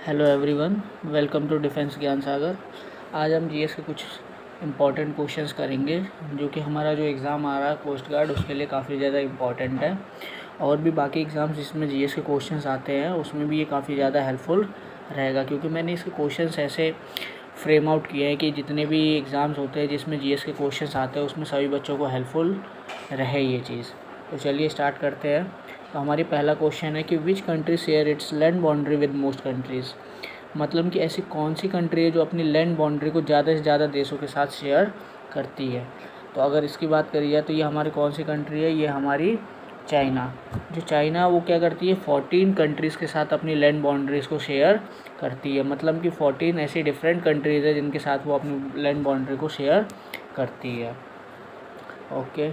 Hello everyone, welcome to defence Gyan Sagar. आज हम GS के कुछ इम्पॉर्टेंट क्वेश्चंस करेंगे जो कि हमारा जो एग्ज़ाम आ रहा है कोस्ट गार्ड उसके लिए काफ़ी ज़्यादा इम्पॉर्टेंट है। और भी बाकी एग्ज़ाम्स जिसमें जीएस के क्वेश्चंस आते हैं उसमें भी ये काफ़ी ज़्यादा हेल्पफुल रहेगा, क्योंकि मैंने इसके क्वेश्चंस ऐसे फ्रेम आउट किए हैं कि जितने भी एग्ज़ाम्स होते हैं जिसमें जीएस के क्वेश्चंस आते हैं उसमें सभी बच्चों को हेल्पफुल रहे ये चीज़। तो चलिए स्टार्ट करते हैं। तो हमारी पहला क्वेश्चन है कि which country share its land boundary with most countries. मतलब कि ऐसी कौन सी कंट्री है जो अपनी लैंड बाउंड्री को ज़्यादा से ज़्यादा देशों के साथ शेयर करती है। तो अगर इसकी बात करी जाए तो ये हमारी कौन सी कंट्री है, ये हमारी चाइना। जो चाइना वो क्या करती है, 14 कंट्रीज़ के साथ अपनी लैंड बाउंड्रीज़ को शेयर करती है। मतलब कि 14 ऐसी डिफरेंट कंट्रीज़ है जिनके साथ वो अपनी लैंड बाउंड्री को शेयर करती है। ओके,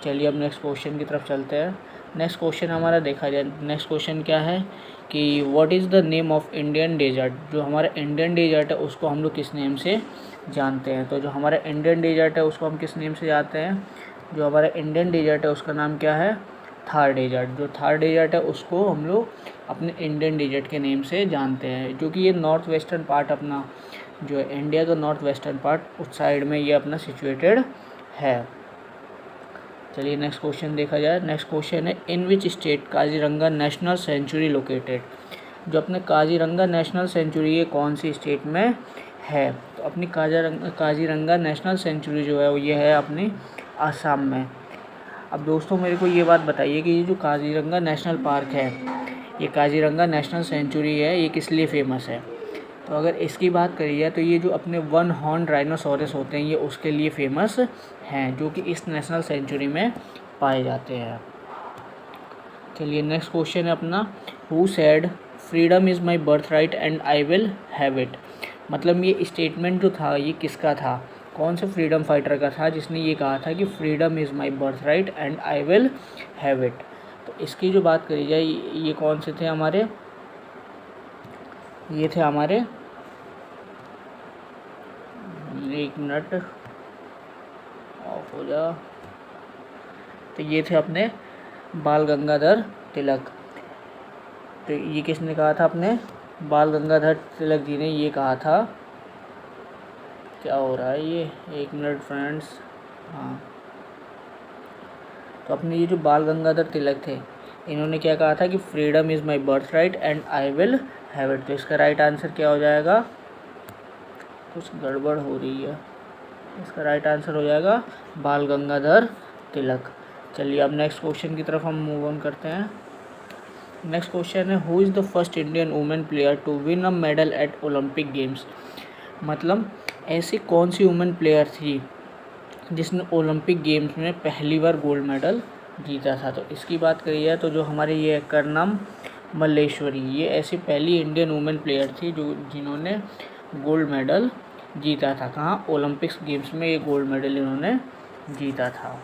चलिए अब नेक्स्ट क्वेश्चन की तरफ चलते हैं। नेक्स्ट क्वेश्चन हमारा देखा जाए, नेक्स्ट क्वेश्चन क्या है कि what is the name of Indian desert. जो हमारा इंडियन डेजर्ट है उसको हम लोग किस नेम से जानते हैं। तो जो हमारा इंडियन डेजर्ट है उसको हम किस नेम से जानते हैं, जो हमारा इंडियन डेजर्ट है उसका नाम क्या है, थार डेजर्ट। जो थार डेजर्ट है उसको हम लोग अपने इंडियन डेजर्ट के नेम से जानते हैं, जो कि ये नॉर्थ वेस्टर्न पार्ट अपना जो है इंडिया का नॉर्थ वेस्टर्न पार्ट उस साइड में ये अपना सिचुएटेड है। चलिए नेक्स्ट क्वेश्चन देखा जाए। नेक्स्ट क्वेश्चन है in which state Kaziranga national sanctuary located. जो अपने काजीरंगा नेशनल सेंचुरी ये कौन सी स्टेट में है। तो अपनी काजीरंगा नेशनल सेंचुरी जो है वो ये है अपनी आसाम में। अब दोस्तों मेरे को ये बात बताइए कि ये जो काजीरंगा नेशनल पार्क है, ये काजीरंगा नेशनल सेंचुरी है, ये किस लिए फेमस है। तो अगर इसकी बात करी जाए तो ये जो अपने वन हॉर्न राइनोसोरस होते हैं ये उसके लिए फेमस हैं, जो कि इस नेशनल सेंचुरी में पाए जाते हैं। चलिए नेक्स्ट क्वेश्चन है अपना who said freedom is my birth right and I will have it. मतलब ये स्टेटमेंट जो था ये किसका था, कौन से फ्रीडम फाइटर का था जिसने ये कहा था कि freedom is my birth right and I will have it. तो इसकी जो बात करी जाए ये कौन से थे हमारे, ये थे हमारे, एक मिनट ऑफ हो जा, तो ये थे अपने बाल गंगाधर तिलक। तो ये किसने कहा था, अपने बाल गंगाधर तिलक जी ने ये कहा था। क्या हो रहा है ये, एक मिनट फ्रेंड्स। हाँ, तो अपने ये जो बाल गंगाधर तिलक थे इन्होंने क्या कहा था कि freedom is my birth right and I will have it. तो इसका राइट आंसर क्या हो जाएगा, कुछ गड़बड़ हो रही है, इसका राइट आंसर हो जाएगा बाल गंगाधर तिलक। चलिए अब नेक्स्ट क्वेश्चन की तरफ हम मूव ऑन करते हैं। नेक्स्ट क्वेश्चन है who is the first Indian women player to win a medal at Olympic games. मतलब ऐसी कौन सी वुमेन प्लेयर थी जिसने ओलंपिक गेम्स में पहली बार गोल्ड मेडल जीता था। तो इसकी बात करी जाए तो जो हमारे ये कर्नम मल्लेश्वरी, ये ऐसी पहली इंडियन वुमेन प्लेयर थी जो जिन्होंने गोल्ड मेडल जीता था। कहाँ, ओलंपिक्स गेम्स में ये गोल्ड मेडल इन्होंने जीता था।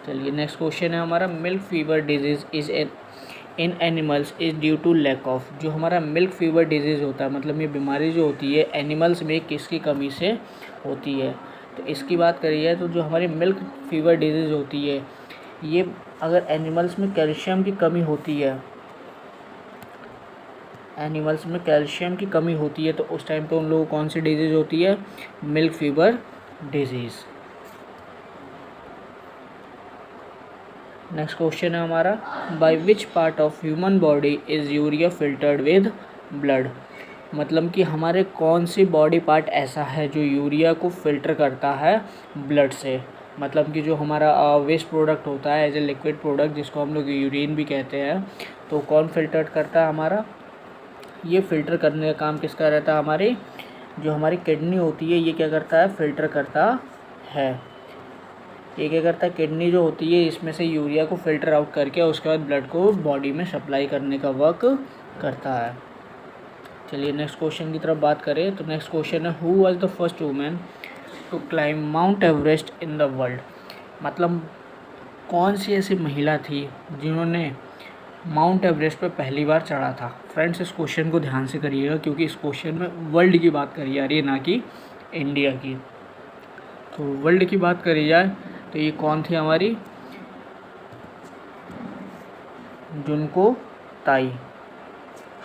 चलिए नेक्स्ट क्वेश्चन है हमारा milk fever disease is in animals is due to lack of. जो हमारा मिल्क फीवर डिजीज़ होता है, मतलब ये बीमारी जो होती है एनिमल्स में किसकी कमी से होती है। तो इसकी बात करी जाए तो जो हमारी मिल्क फीवर डिजीज़ होती है ये अगर एनिमल्स में कैल्शियम की कमी होती है, एनिमल्स में कैल्शियम की कमी होती है तो उस टाइम पे उन लोगों को कौन सी डिजीज़ होती है, milk fever disease. Next question है हमारा by which part of human body is urea filtered with blood. मतलब कि हमारे कौन सी बॉडी पार्ट ऐसा है जो यूरिया को फिल्टर करता है ब्लड से। मतलब कि जो हमारा वेस्ट प्रोडक्ट होता है एज ए लिक्विड प्रोडक्ट जिसको हम लोग यूरिन भी कहते हैं, तो कौन फिल्टर करता है हमारा, ये फ़िल्टर करने का काम किसका रहता है, हमारी जो हमारी किडनी होती है ये क्या करता है, फ़िल्टर करता है। ये क्या करता है, किडनी जो होती है इसमें से यूरिया को फ़िल्टर आउट करके उसके बाद ब्लड को बॉडी में सप्लाई करने का वर्क करता है। चलिए नेक्स्ट क्वेश्चन की तरफ बात करें तो नेक्स्ट क्वेश्चन है who was the first women to climb Mount Everest in the world. मतलब कौन सी ऐसी महिला थी जिन्होंने माउंट एवरेस्ट पर पहली बार चढ़ा था। फ्रेंड्स इस क्वेश्चन को ध्यान से करिएगा क्योंकि इस क्वेश्चन में वर्ल्ड की बात करी जा रही है ना कि इंडिया की। तो वर्ल्ड की बात करी जाए तो ये कौन थी हमारी, जुनको ताई।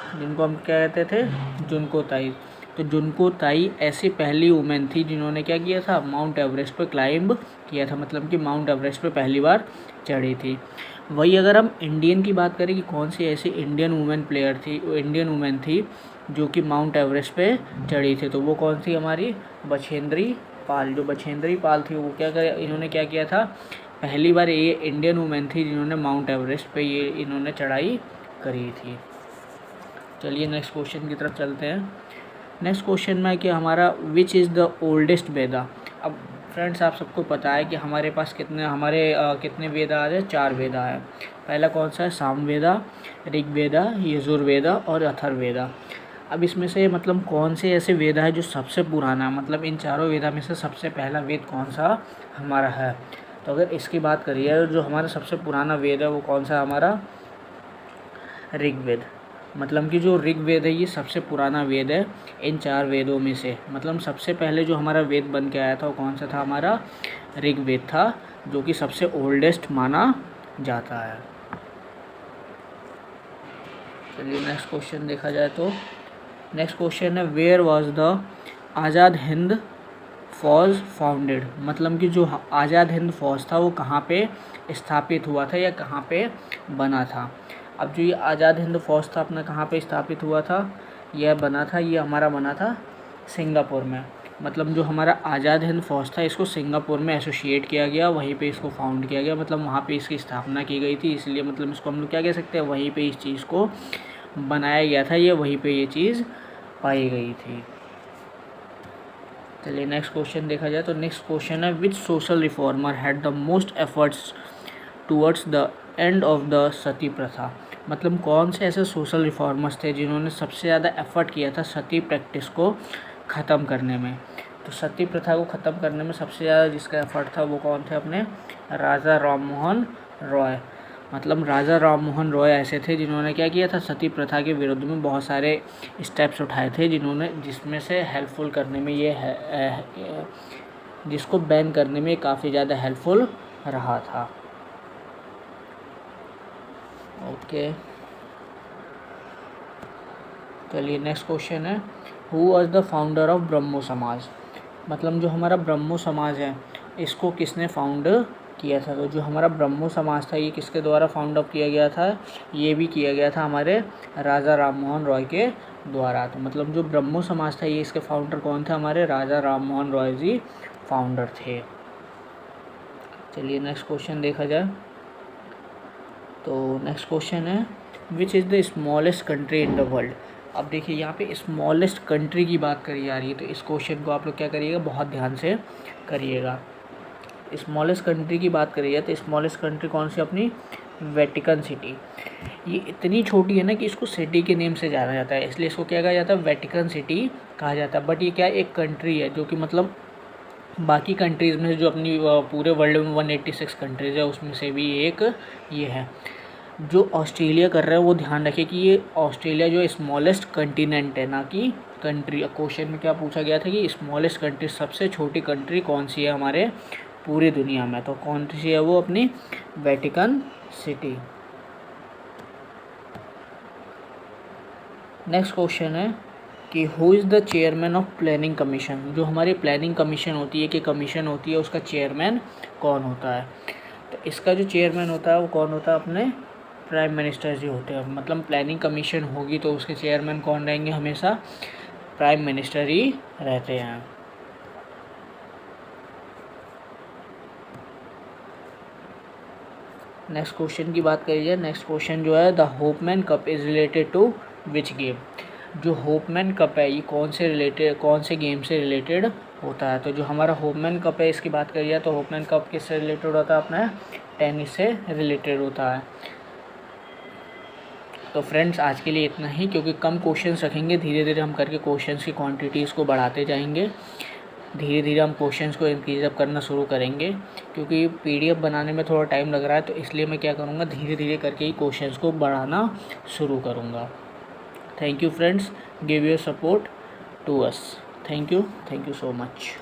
जिनको हम क्या कहते थे, जुनको ताई। तो जुनको ताई ऐसी पहली वुमेन थी जिन्होंने क्या किया था, माउंट एवरेस्ट पे क्लाइंब किया था, मतलब कि माउंट एवरेस्ट पे पहली बार चढ़ी थी। वही अगर हम इंडियन की बात करें कि कौन सी ऐसी इंडियन वुमेन प्लेयर थी, इंडियन वुमेन थी जो कि माउंट एवरेस्ट पे चढ़ी थी, तो वो कौन सी हमारी बछेंद्री पाल। जो बछेंद्री पाल थी वो क्या कर, इन्होंने क्या किया था, पहली बार ये इंडियन वुमेन थी जिन्होंने माउंट एवरेस्ट पे ये इन्होंने चढ़ाई करी थी। चलिए नेक्स्ट क्वेश्चन की तरफ चलते हैं। नेक्स्ट क्वेश्चन में कि हमारा विच इज़ द ओल्डेस्ट वेदा। अब फ्रेंड्स आप सबको पता है कि हमारे पास कितने वेदा आ जाए, 4 वेदा है। पहला कौन सा है, सामवेदा, ऋग्वेदा, यजुर्वेदा और अथर्ववेदा। अब इसमें से मतलब कौन से ऐसे वेदा है जो सबसे पुराना, मतलब इन चारों वेदा में से सबसे पहला वेद कौन सा हमारा है। तो अगर इसकी बात करिए जो हमारा सबसे पुराना वेद है वो कौन सा हमारा, ऋग्वेद। मतलब कि जो ऋग्वेद है ये सबसे पुराना वेद है इन 4 वेदों में से। मतलब सबसे पहले जो हमारा वेद बन के आया था वो कौन सा था, हमारा ऋग्वेद था, जो कि सबसे ओल्डेस्ट माना जाता है। चलिए नेक्स्ट क्वेश्चन देखा जाए तो नेक्स्ट क्वेश्चन है where was the Azad Hind फौज फाउंडेड। मतलब कि जो आज़ाद हिंद फौज था वो कहाँ पे स्थापित हुआ था या कहाँ पे बना था। अब जो ये आज़ाद हिंद फौज था अपना कहाँ पे स्थापित हुआ था, यह बना था, ये हमारा बना था सिंगापुर में। मतलब जो हमारा आज़ाद हिंद फौज था इसको सिंगापुर में एसोसिएट किया गया, वहीं पे इसको फाउंड किया गया, मतलब वहाँ पे इसकी स्थापना की गई थी, इसलिए मतलब इसको हम लोग क्या कह सकते हैं, वहीं पे इस चीज़ को बनाया गया था, ये वहीं पे ये चीज़ पाई गई थी। चलिए नेक्स्ट क्वेश्चन देखा जाए तो नेक्स्ट क्वेश्चन है which social reformer had the most efforts towards the end of the sati pratha. मतलब कौन से ऐसे सोशल रिफॉर्मर्स थे जिन्होंने सबसे ज़्यादा एफर्ट किया था सती प्रैक्टिस को ख़त्म करने में। तो सती प्रथा को ख़त्म करने में सबसे ज़्यादा जिसका एफर्ट था वो कौन थे, अपने राजा राममोहन रॉय। मतलब राजा राममोहन रॉय ऐसे थे जिन्होंने क्या किया था, सती प्रथा के विरुद्ध में बहुत सारे स्टेप्स उठाए थे, जिसमें से हेल्पफुल करने में ये है, जिसको बैन करने में काफ़ी ज़्यादा हेल्पफुल रहा था। ओके चलिए नेक्स्ट क्वेश्चन है who was the founder of Brahmo Samaj. मतलब जो हमारा ब्रह्मो समाज है इसको किसने फाउंड किया था। तो जो हमारा ब्रह्मो समाज था ये किसके द्वारा फाउंड अप किया गया था, ये भी किया गया था हमारे राजा राममोहन रॉय के द्वारा। तो मतलब जो ब्रह्मो समाज था ये इसके फाउंडर कौन थे, हमारे राजा राममोहन रॉय जी फाउंडर थे। चलिए नेक्स्ट क्वेश्चन देखा जाए तो नेक्स्ट क्वेश्चन है which is the smallest country in the world. अब देखिए यहाँ पे स्मॉलेस्ट कंट्री की बात करी जा रही है, तो इस क्वेश्चन को आप लोग क्या करिएगा, बहुत ध्यान से करिएगा। स्मॉलेस्ट कंट्री की बात करी जाए तो स्मॉलेस्ट कंट्री कौन सी, अपनी वेटिकन सिटी। ये इतनी छोटी है ना कि इसको सिटी के नेम से जाना जाता है, इसलिए इसको क्या कहा जाता है, वेटिकन सिटी कहा जाता है। बट ये क्या एक कंट्री है जो कि मतलब बाकी कंट्रीज़ में जो अपनी पूरे वर्ल्ड में 186 कंट्रीज़ है उसमें से भी एक ये है। जो ऑस्ट्रेलिया कर रहा है वो ध्यान रखिए कि ये ऑस्ट्रेलिया जो स्मॉलेस्ट कंटिनेंट है, ना कि कंट्री। क्वेश्चन में क्या पूछा गया था कि स्मॉलेस्ट कंट्री, सबसे छोटी कंट्री कौन सी है हमारे पूरी दुनिया में, तो कौन सी है वो, अपनी वेटिकन सिटी। नेक्स्ट क्वेश्चन है कि who is the chairman of planning commission. जो हमारी प्लानिंग कमीशन होती है, कि कमीशन होती है, उसका चेयरमैन कौन होता है। तो इसका जो चेयरमैन होता है वो कौन होता है, अपने प्राइम मिनिस्टर जी होते हैं। मतलब प्लानिंग कमीशन होगी तो उसके चेयरमैन कौन रहेंगे, हमेशा प्राइम मिनिस्टर ही रहते हैं। नेक्स्ट क्वेश्चन की बात करी जाए, नेक्स्ट क्वेश्चन जो है the Hopman Cup is related to which game. जो होपमैन कप है ये कौन से गेम से रिलेटेड होता है। तो जो हमारा होपमैन कप है इसकी बात करी जाए तो होपमैन कप किससे रिलेटेड होता है, अपना टेनिस से रिलेटेड होता है। तो फ्रेंड्स आज के लिए इतना ही, क्योंकि कम क्वेश्चंस रखेंगे, धीरे धीरे हम करके क्वेश्चंस की क्वांटिटीज़ को बढ़ाते जाएंगे। धीरे धीरे हम क्वेश्चंस को इंक्रीज अप करना शुरू करेंगे, क्योंकि पीडीएफ बनाने में थोड़ा टाइम लग रहा है, तो इसलिए मैं क्या करूँगा, धीरे धीरे करके ही क्वेश्चंस को बढ़ाना शुरू करूँगा। Thank you friends, give your support to us. Thank you so much.